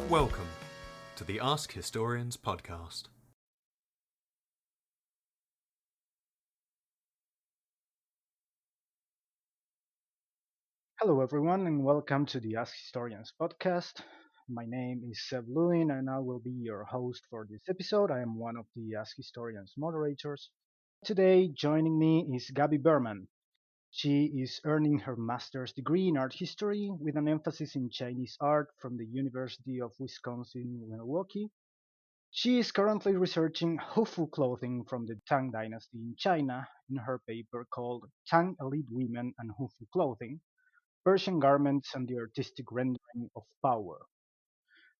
Welcome to the Ask Historians podcast. Hello, everyone, and welcome to the Ask Historians podcast. My name is Seb Lewin, and I will be your host for this episode. I am one of the Ask Historians moderators. Today, joining me is Gaby Berman. She is earning her master's degree in art history with an emphasis in Chinese art from the University of Wisconsin-Milwaukee. She is currently researching Hufu clothing from the Tang Dynasty in China in her paper called Tang Elite Women and Hufu Clothing, Persian Garments and the Artistic Rendering of Power.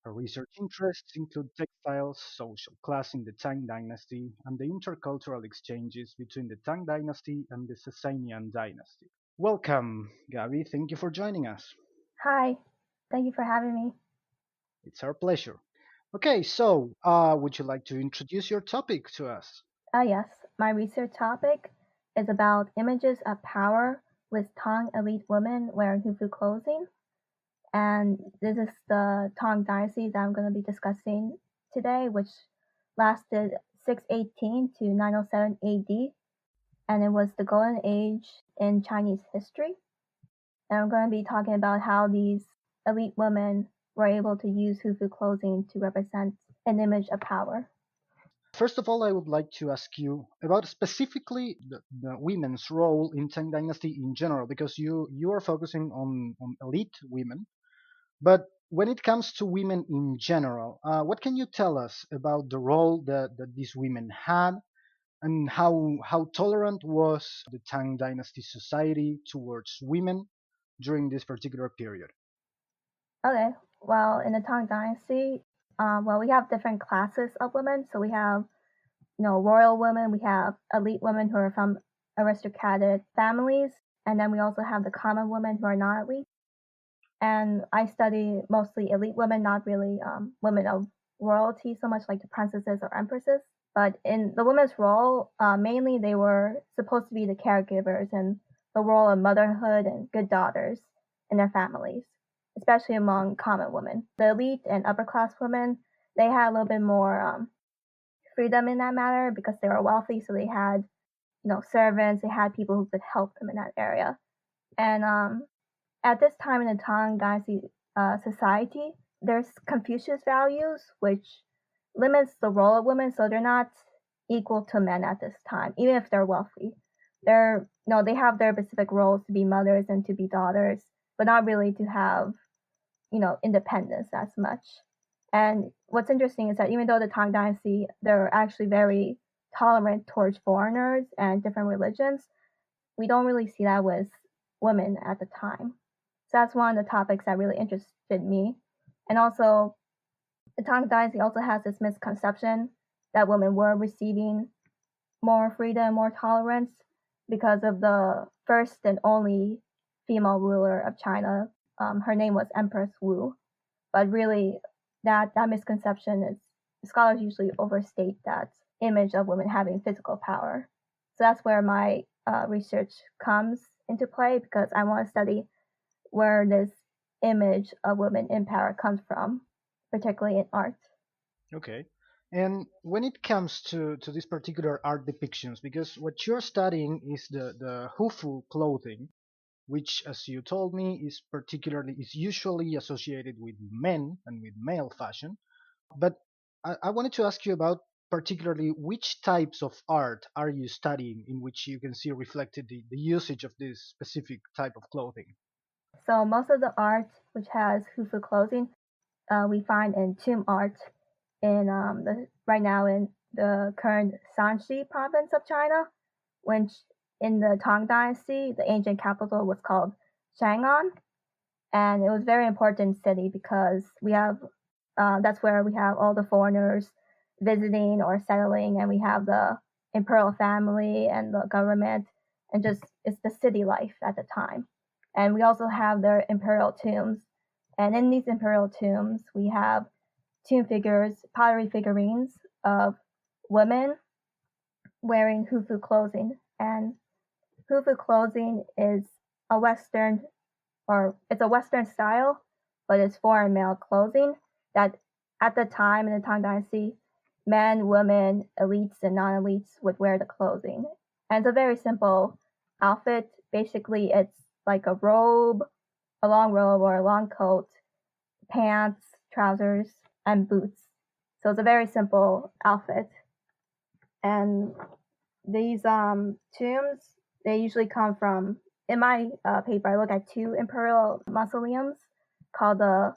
Her research interests include textiles, social class in the Tang Dynasty, and the intercultural exchanges between the Tang Dynasty and the Sasanian Dynasty. Welcome, Gaby. Thank you for joining us. Hi, thank you for having me. It's our pleasure. Okay, so would you like to introduce your topic to us? Yes, my research topic is about images of power with Tang elite women wearing Hufu clothing. And this is the Tang Dynasty that I'm going to be discussing today, which lasted 618 to 907 AD. And it was the golden age in Chinese history. And I'm going to be talking about how these elite women were able to use Hufu clothing to represent an image of power. First of all, I would like to ask you about specifically the women's role in Tang Dynasty in general, because you are focusing on elite women. But when it comes to women in general, what can you tell us about the role that these women had, and how tolerant was the Tang Dynasty society towards women during this particular period? Okay, well, in the Tang Dynasty, we have different classes of women. So we have, royal women, we have elite women who are from aristocratic families, and then we also have the common women who are not elite. And I study mostly elite women, not really women of royalty so much like the princesses or empresses. But in the women's role, mainly they were supposed to be the caregivers and the role of motherhood and good daughters in their families, especially among common women. The elite and upper class women, they had a little bit more freedom in that matter because they were wealthy, so they had, servants, they had people who could help them in that area. And at this time in the Tang Dynasty society, there's Confucius values, which limits the role of women, so they're not equal to men at this time, even if they're wealthy. They have their specific roles to be mothers and to be daughters, but not really to have, independence as much. And what's interesting is that even though the Tang Dynasty, they're actually very tolerant towards foreigners and different religions, we don't really see that with women at the time. So that's one of the topics that really interested me. And also, the Tang Dynasty also has this misconception that women were receiving more freedom, more tolerance because of the first and only female ruler of China. Her name was Empress Wu. But really, that misconception is, scholars usually overstate that image of women having physical power. So that's where my research comes into play, because I want to study where this image of women in power comes from, particularly in art. Okay. And when it comes to these particular art depictions, because what you're studying is the Hufu clothing, which, as you told me, is usually associated with men and with male fashion. But I wanted to ask you about particularly which types of art are you studying in which you can see reflected the usage of this specific type of clothing? So most of the art which has Hufu clothing, we find in tomb art in right now in the current Shanxi province of China, which in the Tang Dynasty, the ancient capital was called Chang'an, and it was a very important city because we have that's where we have all the foreigners visiting or settling, and we have the imperial family and the government, and just it's the city life at the time. And we also have their imperial tombs, and in these imperial tombs we have tomb figures, pottery figurines of women wearing Hufu clothing. And Hufu clothing is it's a Western style, but it's foreign male clothing that at the time in the Tang Dynasty, men, women, elites, and non-elites would wear the clothing. And it's a very simple outfit. Basically, it's like a robe, a long robe or a long coat, pants, trousers, and boots. So it's a very simple outfit. And these tombs, they usually come from, in my paper, I look at two imperial mausoleums called the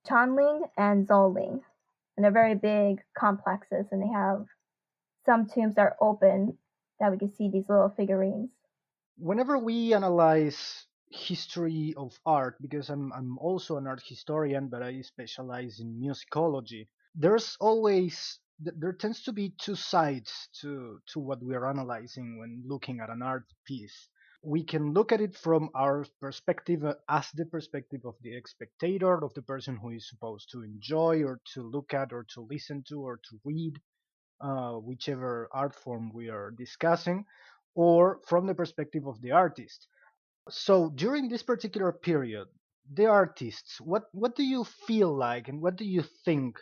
Chanling and Zolling. And they're very big complexes, and they have some tombs that are open that we can see these little figurines. Whenever we analyze history of art, because I'm also an art historian, but I specialize in musicology, there's always there tends to be two sides to what we are analyzing when looking at an art piece. We can look at it from our perspective, as the perspective of the spectator, of the person who is supposed to enjoy or to look at or to listen to or to read, whichever art form we are discussing, or from the perspective of the artist. So during this particular period, the artists, what do you feel like and what do you think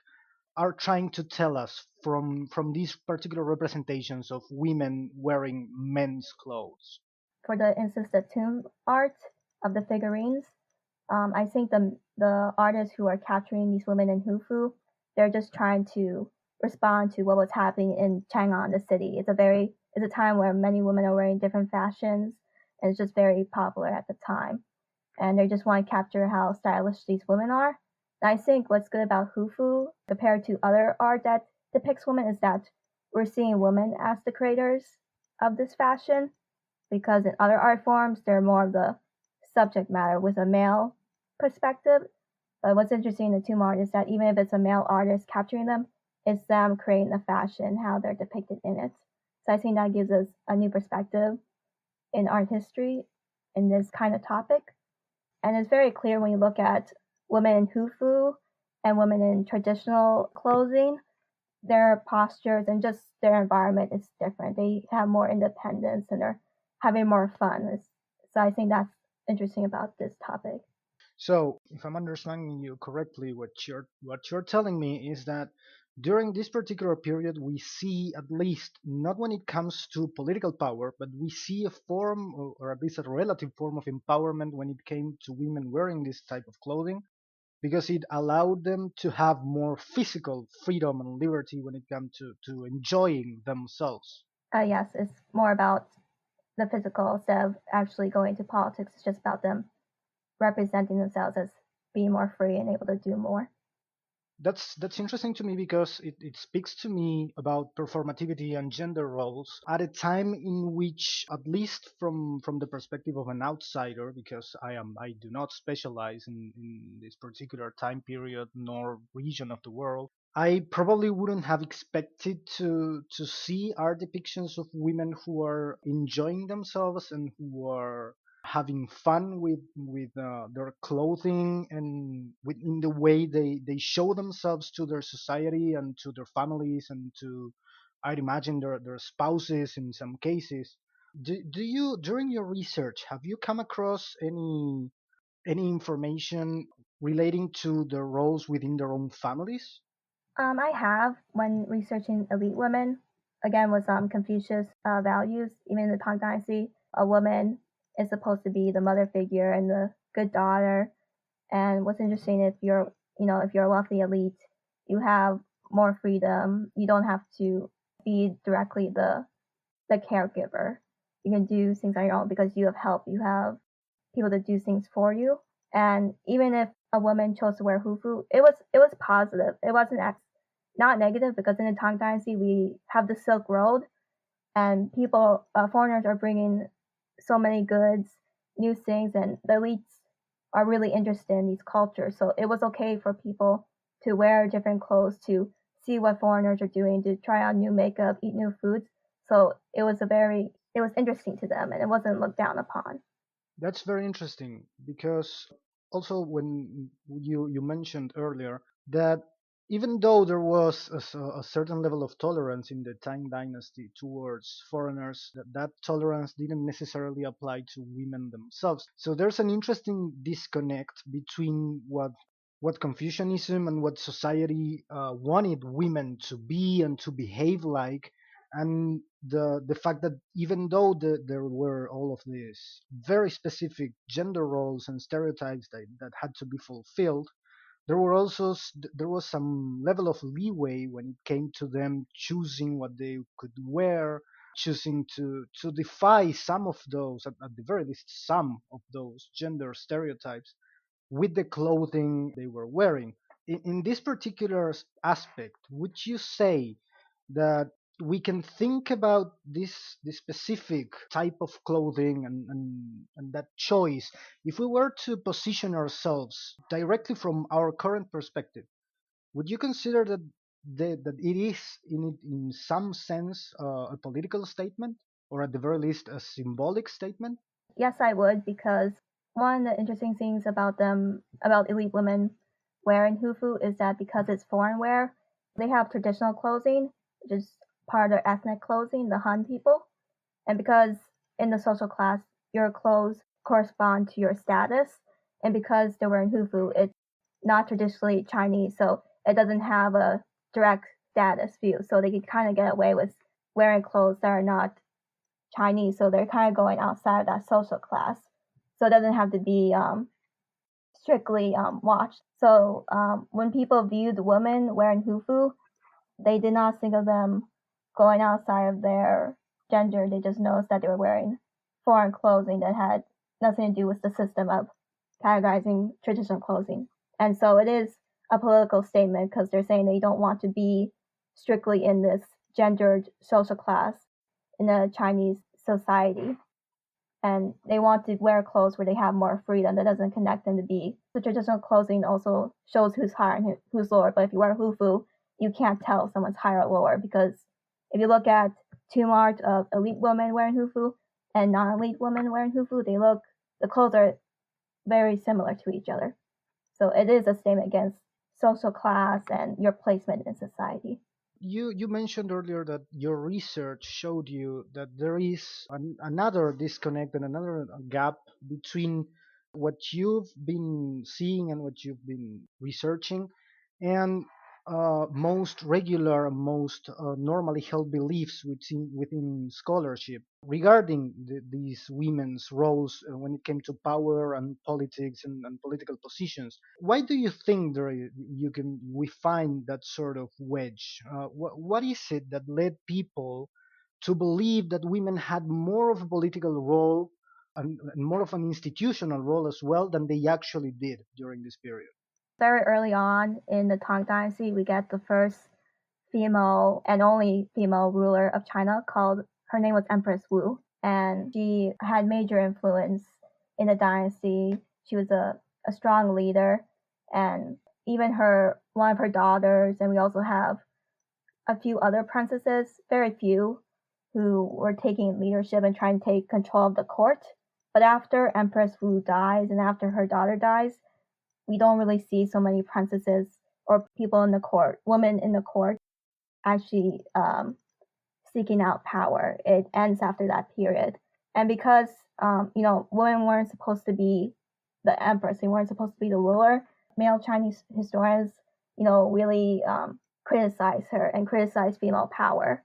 are trying to tell us from these particular representations of women wearing men's clothes? For the instance, the tomb art of the figurines, I think the artists who are capturing these women in Hufu, they're just trying to respond to what was happening in Chang'an, the city. It's a time where many women are wearing different fashions, and it's just very popular at the time. And they just want to capture how stylish these women are. And I think what's good about Hufu compared to other art that depicts women is that we're seeing women as the creators of this fashion, because in other art forms, they're more of the subject matter with a male perspective. But what's interesting in the tomb art is that even if it's a male artist capturing them, it's them creating the fashion, how they're depicted in it. So I think that gives us a new perspective in art history in this kind of topic. And it's very clear when you look at women in Hufu and women in traditional clothing, their postures and just their environment is different. They have more independence and they're having more fun. So I think that's interesting about this topic. So, if I'm understanding you correctly, what you're telling me is that during this particular period, we see, at least not when it comes to political power, but we see a form, or at least a relative form of empowerment when it came to women wearing this type of clothing, because it allowed them to have more physical freedom and liberty when it comes to enjoying themselves. Yes, it's more about the physical instead of actually going to politics. It's just about them representing themselves as being more free and able to do more. That's interesting to me because it speaks to me about performativity and gender roles at a time in which, at least from the perspective of an outsider, because I do not specialize in this particular time period nor region of the world, I probably wouldn't have expected to see art depictions of women who are enjoying themselves and who are having fun with their clothing and in the way they show themselves to their society and to their families and to, I'd imagine, their spouses in some cases. Do you, during your research, have you come across any information relating to their roles within their own families? I have, when researching elite women, again with Confucius values, even in the Tang Dynasty, a woman is supposed to be the mother figure and the good daughter. And what's interesting, if you're a wealthy elite, you have more freedom. You don't have to be directly the caregiver. You can do things on your own because you have help. You have people to do things for you. And even if a woman chose to wear hufu, it was positive. It wasn't not negative, because in the Tang Dynasty we have the Silk Road, and foreigners are bringing so many goods, new things, and the elites are really interested in these cultures. So it was okay for people to wear different clothes, to see what foreigners are doing, to try on new makeup, eat new foods. So it was interesting to them, and it wasn't looked down upon. That's very interesting because also when you mentioned earlier that even though there was a certain level of tolerance in the Tang Dynasty towards foreigners, that tolerance didn't necessarily apply to women themselves. So there's an interesting disconnect between what what Confucianism and what society wanted women to be and to behave like, and the fact that even though there were all of these very specific gender roles and stereotypes that had to be fulfilled, there was some level of leeway when it came to them choosing what they could wear, choosing to defy some of those, at the very least some of those gender stereotypes with the clothing they were wearing. In this particular aspect, would you say that we can think about this specific type of clothing and that choice if we were to position ourselves directly from our current perspective? Would you consider that it is in some sense a political statement, or at the very least a symbolic statement? Yes, I would, because one of the interesting things about elite women wearing hufu is that because it's foreign wear, they have traditional clothing, which is part of their ethnic clothing, the Han people. And because in the social class, your clothes correspond to your status, and because they're wearing hufu, it's not traditionally Chinese, so it doesn't have a direct status view. So they can kind of get away with wearing clothes that are not Chinese, so they're kind of going outside of that social class. So it doesn't have to be strictly watched. So when people viewed women wearing hufu, they did not think of them going outside of their gender. They just noticed that they were wearing foreign clothing that had nothing to do with the system of categorizing traditional clothing. And so it is a political statement because they're saying they don't want to be strictly in this gendered social class in a Chinese society. And they want to wear clothes where they have more freedom that doesn't connect them to be. The traditional clothing also shows who's higher and who's lower. But if you wear hufu, you can't tell if someone's higher or lower, because if you look at tomb art of elite women wearing hufu and non-elite women wearing hufu, the clothes are very similar to each other. So it is a statement against social class and your placement in society. You mentioned earlier that your research showed you that there is another disconnect and another gap between what you've been seeing and what you've been researching and most regular, most normally held beliefs within scholarship regarding these women's roles when it came to power and politics and political positions. Why do you think we find that sort of wedge? What is it that led people to believe that women had more of a political role and more of an institutional role as well than they actually did during this period? Very early on in the Tang Dynasty, we get the first female and only female ruler of China called, her name was Empress Wu, and she had major influence in the dynasty. She was a strong leader, and even one of her daughters, and we also have a few other princesses, very few, who were taking leadership and trying to take control of the court. But after Empress Wu dies and after her daughter dies, we don't really see so many princesses or people in the court, women in the court, actually seeking out power. It ends after that period. And because, women weren't supposed to be the empress, they weren't supposed to be the ruler, male Chinese historians, really criticize her and criticize female power.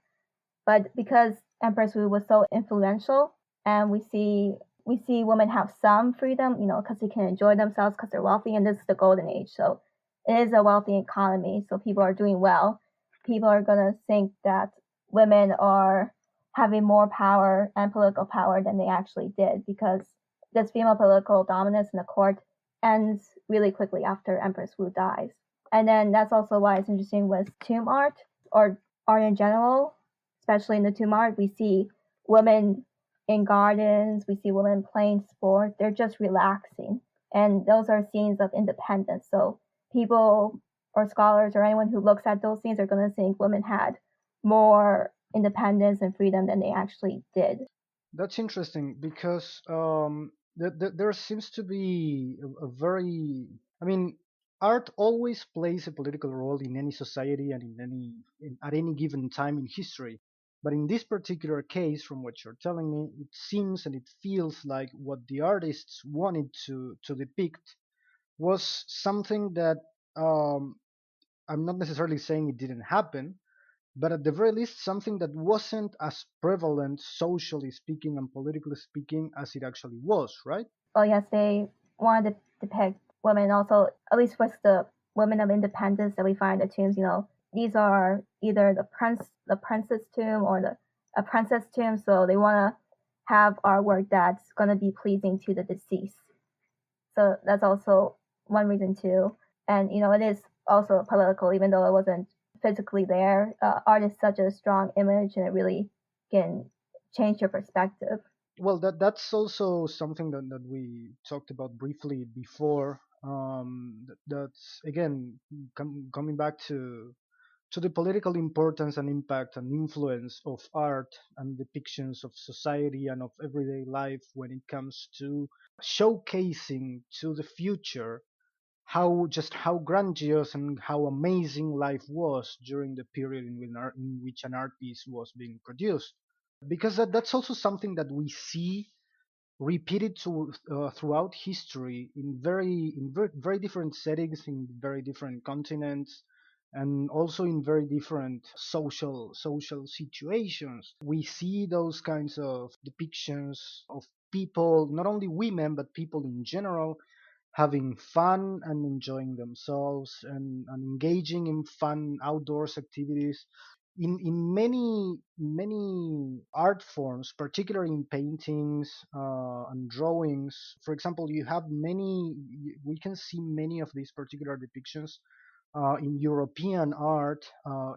But because Empress Wu was so influential, and we see women have some freedom, because they can enjoy themselves because they're wealthy, and this is the golden age. So it is a wealthy economy, so people are doing well. People are going to think that women are having more power and political power than they actually did, because this female political dominance in the court ends really quickly after Empress Wu dies. And then that's also why it's interesting with tomb art, or art in general, especially in the tomb art. We see women in gardens, we see women playing sports, they're just relaxing. And those are scenes of independence. So people or scholars or anyone who looks at those scenes are going to think women had more independence and freedom than they actually did. That's interesting because there seems to be a very, I mean, art always plays a political role in any society and at any given time in history. But in this particular case, from what you're telling me, it seems and it feels like what the artists wanted to depict was something that um, I'm not necessarily saying it didn't happen, but at the very least, something that wasn't as prevalent socially speaking and politically speaking as it actually was, right? Well, yes, they wanted to depict women also, at least with the women of independence that we find the tombs, these are either the prince's tomb or a princess tomb, so they want to have artwork that's going to be pleasing to the deceased. So that's also one reason too. And it is also political, even though it wasn't physically there. Art is such a strong image, and it really can change your perspective. Well, that's also something that we talked about briefly before. That's again coming back to the political importance and impact and influence of art and depictions of society and of everyday life when it comes to showcasing to the future how grandiose and how amazing life was during the period in which an art piece was being produced, because that's also something that we see repeated throughout history in very different settings, in very different continents, and also in very different social situations. We see those kinds of depictions of people, not only women but people in general, having fun and enjoying themselves and engaging in fun outdoors activities in many art forms, particularly in paintings and drawings. For example, we can see many of these particular depictions in European art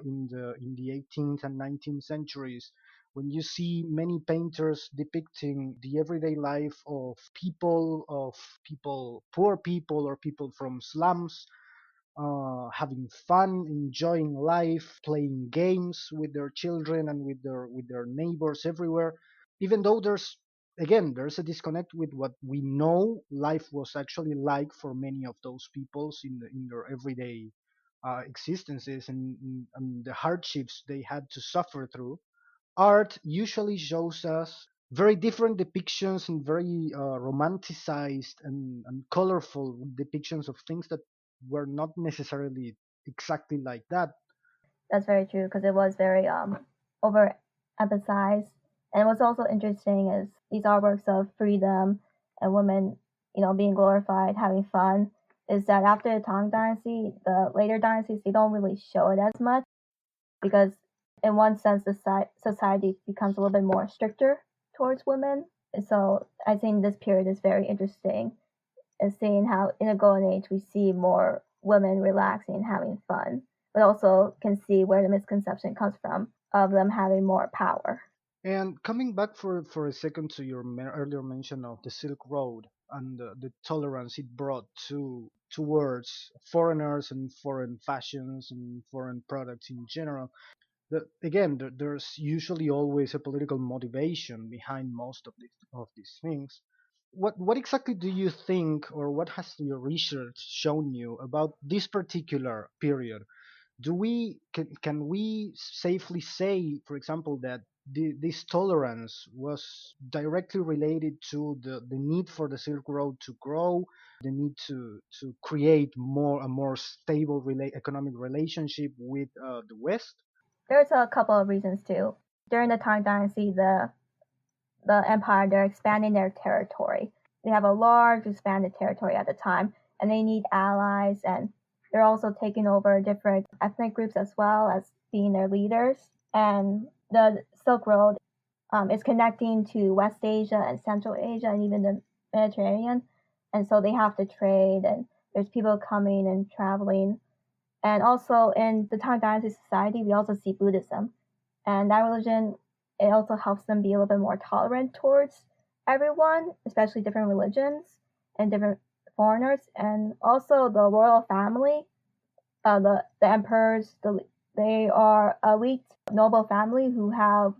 in the 18th and 19th centuries, when you see many painters depicting the everyday life of people, poor people or people from slums, having fun, enjoying life, playing games with their children and with their neighbors everywhere. Even though there's a disconnect with what we know life was actually like for many of those peoples in their everyday existences, and the hardships they had to suffer through. Art usually shows us very different depictions and very romanticized and colorful depictions of things that were not necessarily exactly like that. That's very true because it was very overemphasized. And what's also interesting is these artworks of freedom and women, being glorified, having fun, is that after the Tang Dynasty, the later dynasties, they don't really show it as much because, in one sense, the society becomes a little bit more stricter towards women. So I think this period is very interesting and seeing how in a golden age we see more women relaxing and having fun, but also can see where the misconception comes from of them having more power. And coming back for a second to your earlier mention of the Silk Road and the tolerance it brought towards foreigners and foreign fashions and foreign products in general. Again, there's usually always a political motivation behind most of these things. What exactly do you think, or what has your research shown you about this particular period? Can we safely say, for example, that this tolerance was directly related to the need for the Silk Road to grow, the need to create a more stable economic relationship with the West? There's a couple of reasons too. During the Tang Dynasty, the empire, they're expanding their territory. They have a large expanded territory at the time, and they need allies, and they're also taking over different ethnic groups as well as being their leaders. And the Silk Road is connecting to West Asia and Central Asia and even the Mediterranean. And so they have to trade, and there's people coming and traveling. And also in the Tang Dynasty society, we also see Buddhism. And that religion, it also helps them be a little bit more tolerant towards everyone, especially different religions and different foreigners. And also the royal family, the emperors, they are elite noble family who have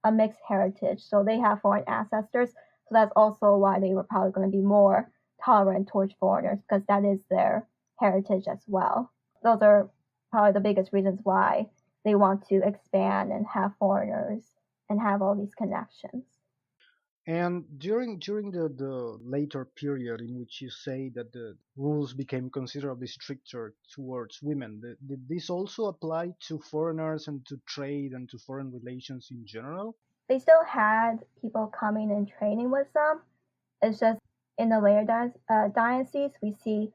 a mixed heritage. So they have foreign ancestors. So that's also why they were probably going to be more tolerant towards foreigners because that is their heritage as well. Those are probably the biggest reasons why they want to expand and have foreigners and have all these connections. And during the later period in which you say that the rules became considerably stricter towards women, did this also apply to foreigners and to trade and to foreign relations in general? They still had people coming and trading with them. It's just in the later dynasties, we see,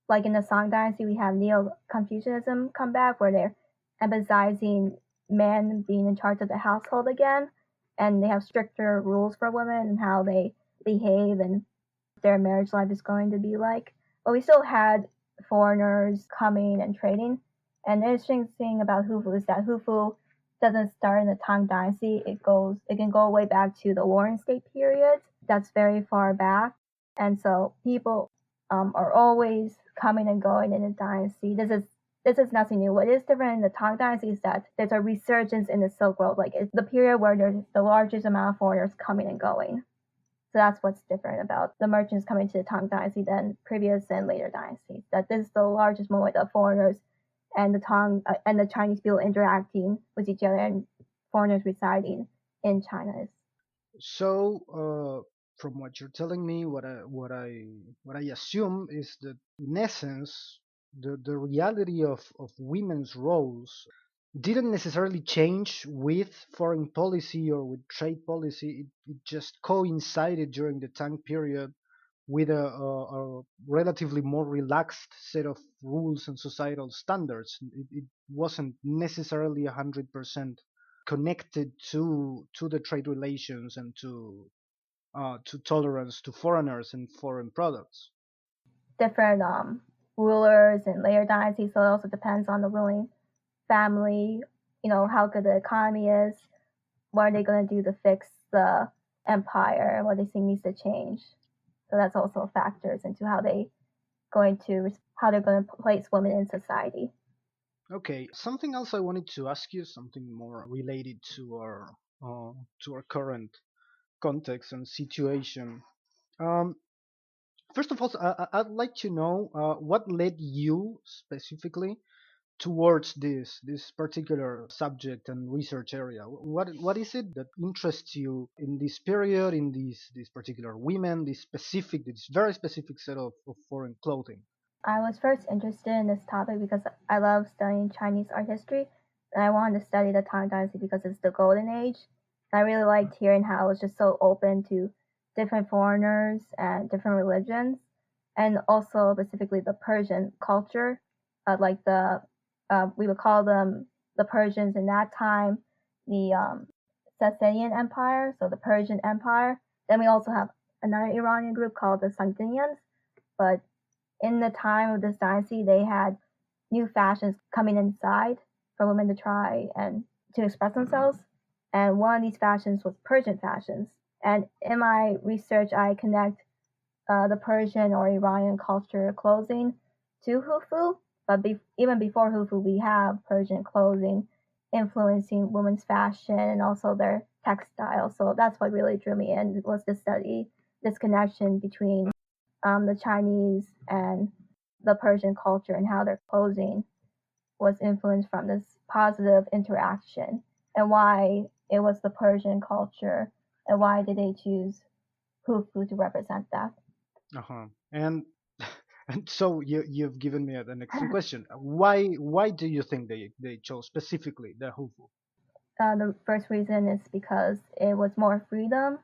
like in the Song Dynasty, we have Neo-Confucianism come back, where they're emphasizing men being in charge of the household again, and they have stricter rules for women and how they behave and their marriage life is going to be like. But we still had foreigners coming and trading. And the interesting thing about Hufu is that Hufu doesn't start in the Tang Dynasty. It can go way back to the Warring State period. That's very far back. And so people are always coming and going in the dynasty. This is nothing new. What is different in the Tang Dynasty is that there's a resurgence in the Silk Road. Like it's the period where there's the largest amount of foreigners coming and going. So that's what's different about the merchants coming to the Tang Dynasty than previous and later dynasties. That this is the largest moment of foreigners and the Chinese people interacting with each other and foreigners residing in China. So, from what you're telling me, what I assume is that in essence, the reality of women's roles didn't necessarily change with foreign policy or with trade policy. It just coincided during the Tang period with a relatively more relaxed set of rules and societal standards. It wasn't necessarily 100% connected to the trade relations and to tolerance to foreigners and foreign products. Different rulers and later dynasties, so it also depends on the ruling family, how good the economy is, what are they going to do to fix the empire, and what they think needs to change. So that's also factors into how they're going to place women in society. Okay, something else I wanted to ask you, something more related uh, to our current context and situation. Um, First of all, I'd like to know what led you specifically towards this particular subject and research area. What is it that interests you in this period, in these particular women, this very specific set of foreign clothing? I was first interested in this topic because I love studying Chinese art history, and I wanted to study the Tang Dynasty because it's the golden age. I really liked hearing how it was just so open to different foreigners and different religions, and also specifically the Persian culture, like we would call them the Persians in that time, the Sassanian Empire, so the Persian Empire. Then we also have another Iranian group called the Sasanians, but in the time of this dynasty, they had new fashions coming inside for women to try and to express themselves. And one of these fashions was Persian fashions. And in my research, I connect the Persian or Iranian culture clothing to Hufu. But even before Hufu, we have Persian clothing influencing women's fashion and also their textiles. So that's what really drew me in, was to study this connection between the Chinese and the Persian culture and how their clothing was influenced from this positive interaction, and why it was the Persian culture and why did they choose Hufu to represent that. Uh-huh. And and so you've given me an excellent question. Why do you think they chose specifically the Hufu? The first reason is because it was more freedom,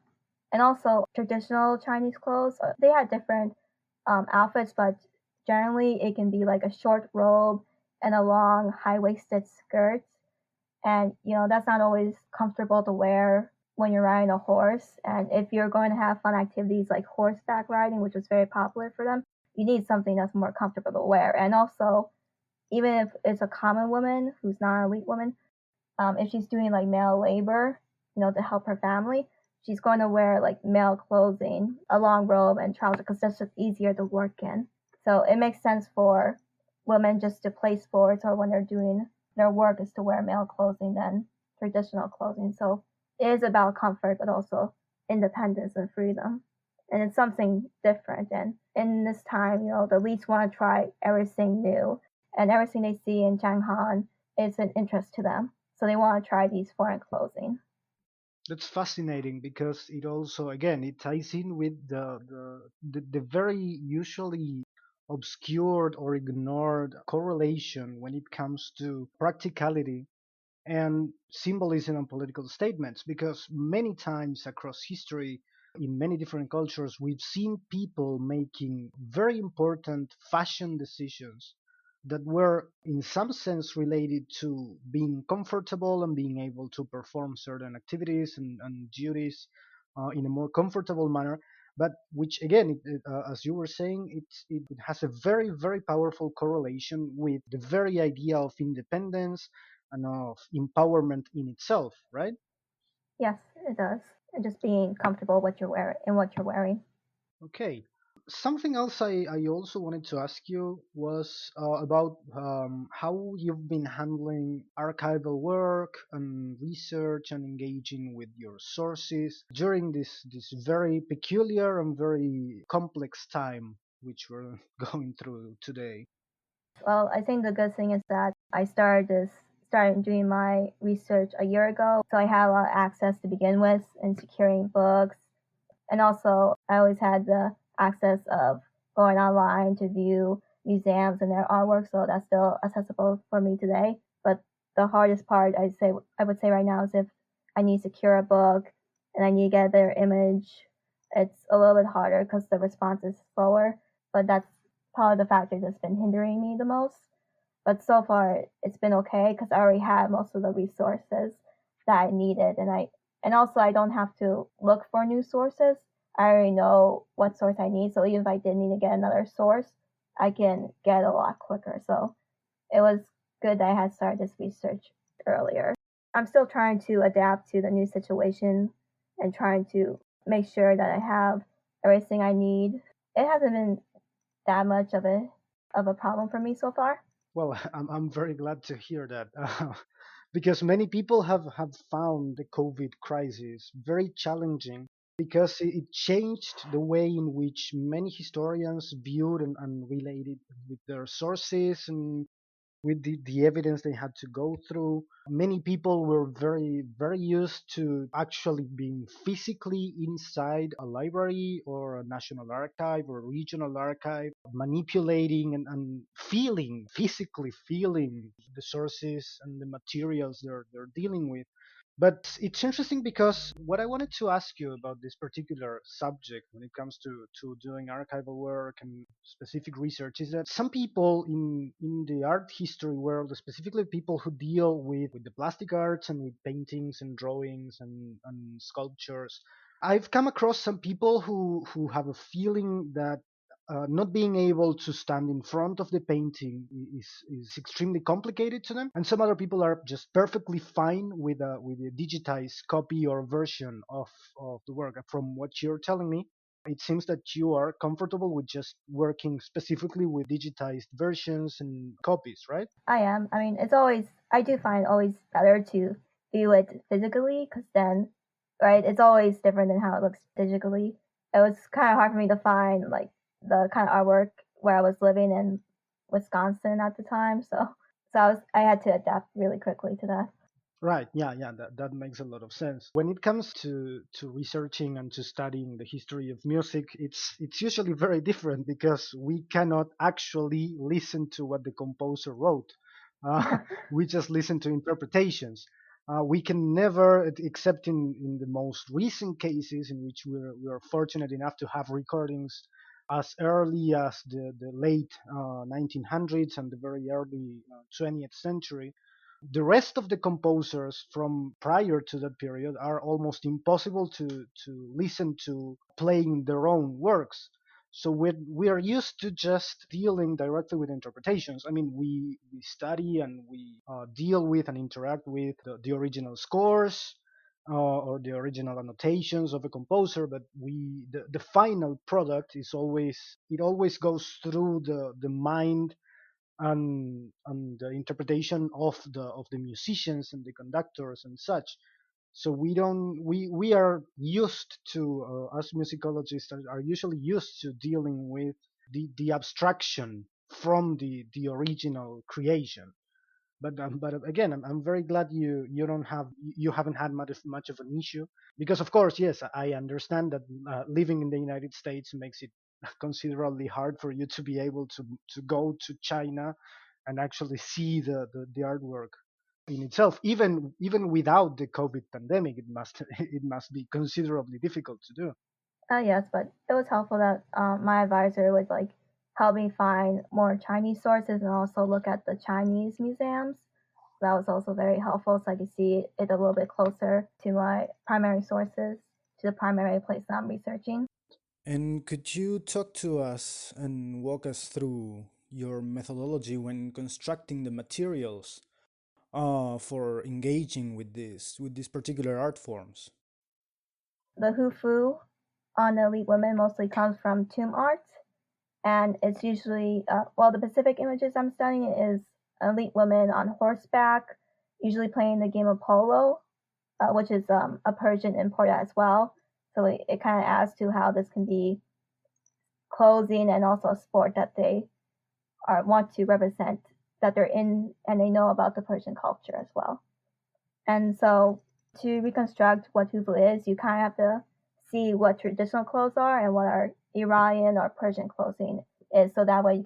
and also traditional Chinese clothes. They had different outfits, but generally it can be like a short robe and a long high waisted skirt. And that's not always comfortable to wear when you're riding a horse. And if you're going to have fun activities like horseback riding, which was very popular for them, you need something that's more comfortable to wear. And also, even if it's a common woman who's not a weak woman, if she's doing like male labor, to help her family, she's going to wear like male clothing, a long robe and trousers, because that's just easier to work in. So it makes sense for women just to play sports or when they're doing their work is to wear male clothing than traditional clothing. So it is about comfort, but also independence and freedom. And it's something different. And in this time, the elites want to try everything new, and everything they see in Changhan is an interest to them. So they want to try these foreign clothing. That's fascinating because it also, again, it ties in with the very usually obscured or ignored correlation when it comes to practicality and symbolism and political statements. Because many times across history, in many different cultures, we've seen people making very important fashion decisions that were in some sense related to being comfortable and being able to perform certain activities and duties in a more comfortable manner, but which again, as you were saying, it has a very, very powerful correlation with the very idea of independence and of empowerment in itself, right? Yes, it does. And just being comfortable what you're wearing in what you're wearing. Okay. Something else I also wanted to ask you was about how you've been handling archival work and research and engaging with your sources during this very peculiar and very complex time which we're going through today. Well, I think the good thing is that I started doing my research a year ago, so I had a lot of access to begin with in securing books, and also I always had the access of going online to view museums and their artwork, so that's still accessible for me today. But the hardest part I would say right now is if I need to secure a book and I need to get their image, it's a little bit harder because the response is slower. But that's probably the factor that's been hindering me the most. But so far it's been okay because I already had most of the resources that I needed, and also I don't have to look for new sources. I already know what source I need, so even if I did need to get another source, I can get a lot quicker. So it was good that I had started this research earlier. I'm still trying to adapt to the new situation and trying to make sure that I have everything I need. It hasn't been that much of a problem for me so far. Well, I'm very glad to hear that. Because many people have found the COVID crisis very challenging because it changed the way in which many historians viewed and related with their sources and with the evidence they had to go through. Many people were very, very used to actually being physically inside a library or a national archive or regional archive, manipulating and feeling, physically feeling the sources and the materials they're dealing with. But it's interesting because what I wanted to ask you about this particular subject when it comes to doing archival work and specific research is that some people in the art history world, specifically people who deal with the plastic arts and with paintings and drawings and sculptures, I've come across some people who have a feeling that not being able to stand in front of the painting is extremely complicated to them, and some other people are just perfectly fine with a digitized copy or version of the work. From what you're telling me, it seems that you are comfortable with just working specifically with digitized versions and copies, right? I am. I mean, I do find it always better to view it physically because then, right, it's always different than how it looks digitally. It was kind of hard for me to find like the kind of artwork where I was living in Wisconsin at the time. So I had to adapt really quickly to that. Right. Yeah. Yeah. That makes a lot of sense. When it comes to researching and to studying the history of music, it's usually very different because we cannot actually listen to what the composer wrote. Uh, we just listen to interpretations. We can never, except in the most recent cases in which we're fortunate enough to have recordings as early as the late 1900s and the very early 20th century. The rest of the composers from prior to that period are almost impossible to listen to playing their own works. So we are used to just dealing directly with interpretations. I mean, we study and we deal with and interact with the original scores or the original annotations of a composer, but the final product is always, it always goes through the mind and the interpretation of the musicians and the conductors and such. So we don't we are used to us musicologists are usually used to dealing with the abstraction from the original creation. But again, I'm very glad you haven't had much of an issue, because of course, yes, I understand that living in the United States makes it considerably hard for you to be able to go to China and actually see the artwork in itself. Even without the COVID pandemic, it must be considerably difficult to do. Yes, but it was helpful that my advisor would like help me find more Chinese sources and also look at the Chinese museums. That was also very helpful, so I could see it a little bit closer to my primary sources, to the primary place that I'm researching. And could you talk to us and walk us through your methodology when constructing the materials for engaging with these particular art forms? The Hufu on the elite women mostly comes from tomb art, and it's usually the Pacific images I'm studying is elite women on horseback, usually playing the game of polo, which is a Persian import as well. So it kind of adds to how this can be clothing and also a sport that they want to represent, that they're in and they know about the Persian culture as well. And so to reconstruct what Hufu is, you kind of have to see what traditional clothes are and what our Iranian or Persian clothing is, so that way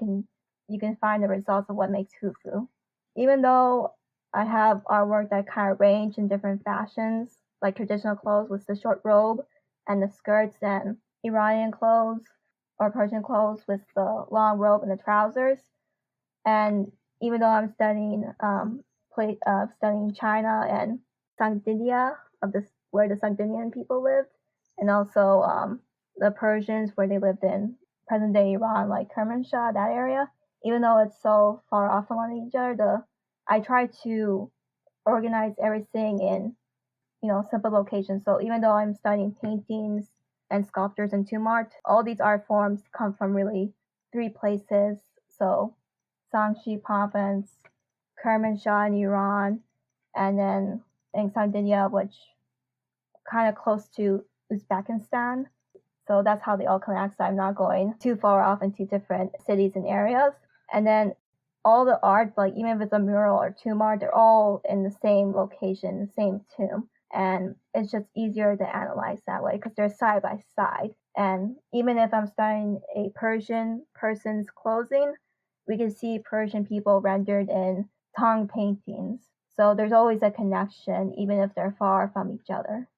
you can find the results of what makes Hufu. Even though I have artwork that kind of range in different fashions, like traditional clothes with the short robe and the skirts, and Iranian clothes or Persian clothes with the long robe and the trousers. And even though I'm studying China and Sangdinia of this where the Sangdinian people lived, and also the Persians where they lived in present day Iran, like Kermanshah, that area. Even though it's so far off from one another, I try to organize everything in simple locations. So even though I'm studying paintings and sculptures and tomb art, all these art forms come from really three places. So Sangshi province, Kermanshah in Iran, and then in Sardinia, which kind of close to Uzbekistan. So that's how they all connect. So I'm not going too far off into different cities and areas. And then all the art, like even if it's a mural or tomb art, they're all in the same location, the same tomb. And it's just easier to analyze that way because they're side by side. And even if I'm studying a Persian person's clothing, we can see Persian people rendered in Tang paintings. So there's always a connection, even if they're far from each other.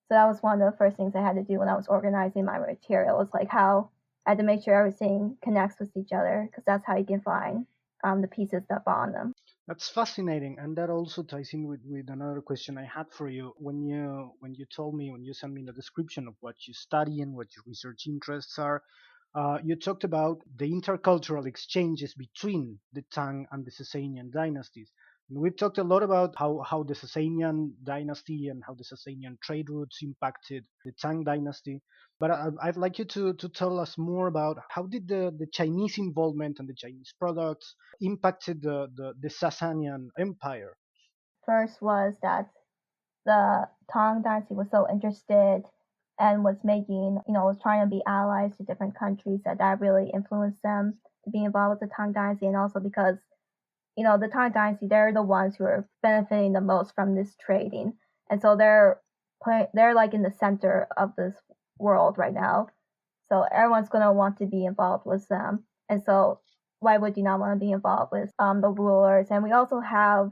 So that was one of the first things I had to do when I was organizing my material. Was like how I had to make sure everything connects with each other, because that's how you can find the pieces that bond them. That's fascinating, and that also ties in with another question I had for you. When you sent me the description of what you study and what your research interests are, you talked about the intercultural exchanges between the Tang and the Sasanian dynasties. And we've talked a lot about how the Sasanian dynasty and how the Sasanian trade routes impacted the Tang dynasty. But I'd like you to tell us more about how did the Chinese involvement and the Chinese products impacted the Sasanian Empire. First was that the Tang Dynasty was so interested and was was trying to be allies to different countries, that really influenced them to be involved with the Tang Dynasty. And also because, the Tang Dynasty, they're the ones who are benefiting the most from this trading. And so they're like in the center of this world right now. So everyone's going to want to be involved with them. And so why would you not want to be involved with the rulers? And we also have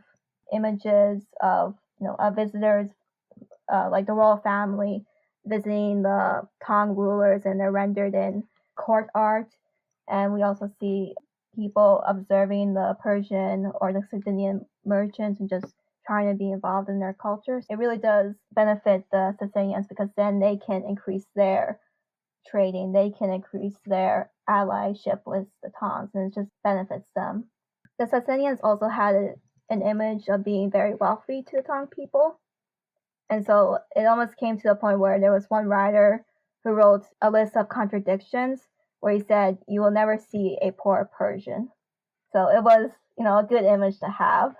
images of visitors, like the royal family visiting the Tang rulers, and they're rendered in court art. And we also see people observing the Persian or the Sasanian merchants and just trying to be involved in their cultures. It really does benefit the Sassanians, because then they can increase their trading, they can increase their allyship with the Tangs, and it just benefits them. The Sassanians also had an image of being very wealthy to the Tang people. And so it almost came to the point where there was one writer who wrote a list of contradictions where he said, "You will never see a poor Persian." So it was, a good image to have.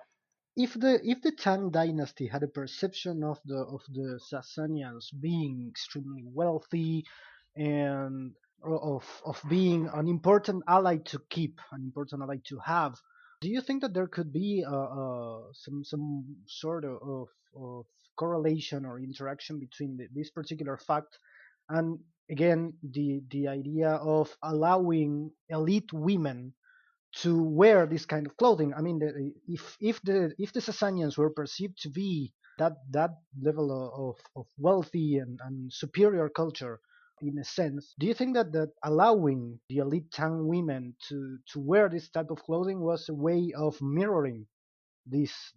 If the Tang dynasty had a perception of the Sasanians being extremely wealthy and of being an important ally to keep, an important ally to have, Do you think that there could be some sort of correlation or interaction between this particular fact and again the idea of allowing elite women to wear this kind of clothing? I mean, if the Sassanians were perceived to be that level of wealthy and superior culture, in a sense, do you think that allowing the elite Tang women to wear this type of clothing was a way of mirroring this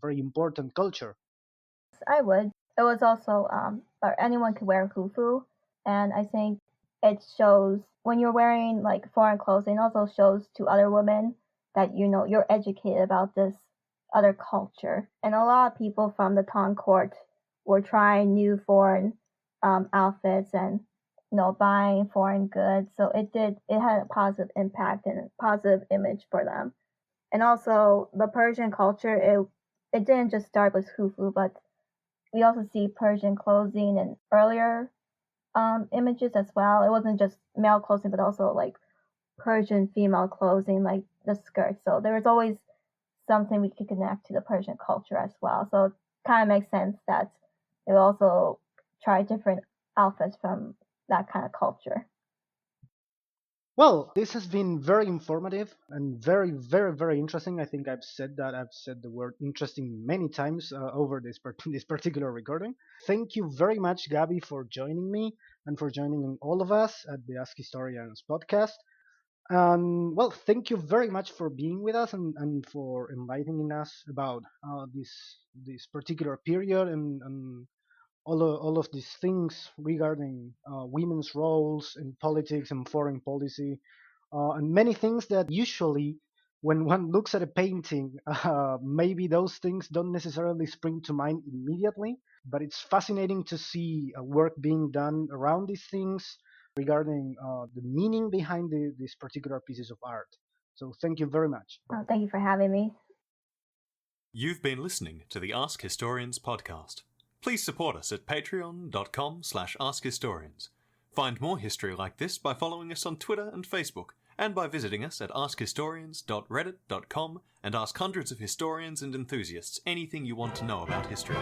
very important culture? I would. It was also or anyone could wear hufu, and I think it shows when you're wearing like foreign clothing. Also shows to other women that you're educated about this other culture. And a lot of people from the Tang court were trying new foreign outfits and buying foreign goods. So it had a positive impact and a positive image for them. And also the Persian culture, it didn't just start with hufu, but we also see Persian clothing in earlier images as well. It wasn't just male clothing, but also like Persian female clothing, like the skirts. So there was always something we could connect to the Persian culture as well. So it kind of makes sense that they would also try different outfits from that kind of culture. Well, this has been very informative and very, very, very interesting. I think I've said the word interesting many times over this particular recording. Thank you very much, Gaby, for joining me and for joining all of us at the Ask Historians podcast. Well, thank you very much for being with us and for enlightening us about this particular period and all of these things regarding women's roles in politics and foreign policy, and many things that usually, when one looks at a painting, maybe those things don't necessarily spring to mind immediately. But it's fascinating to see work being done around these things regarding the meaning behind these particular pieces of art. So thank you very much. Oh, thank you for having me. You've been listening to the Ask Historians podcast. Please support us at patreon.com/askhistorians. Find more history like this by following us on Twitter and Facebook, and by visiting us at askhistorians.reddit.com and ask hundreds of historians and enthusiasts anything you want to know about history.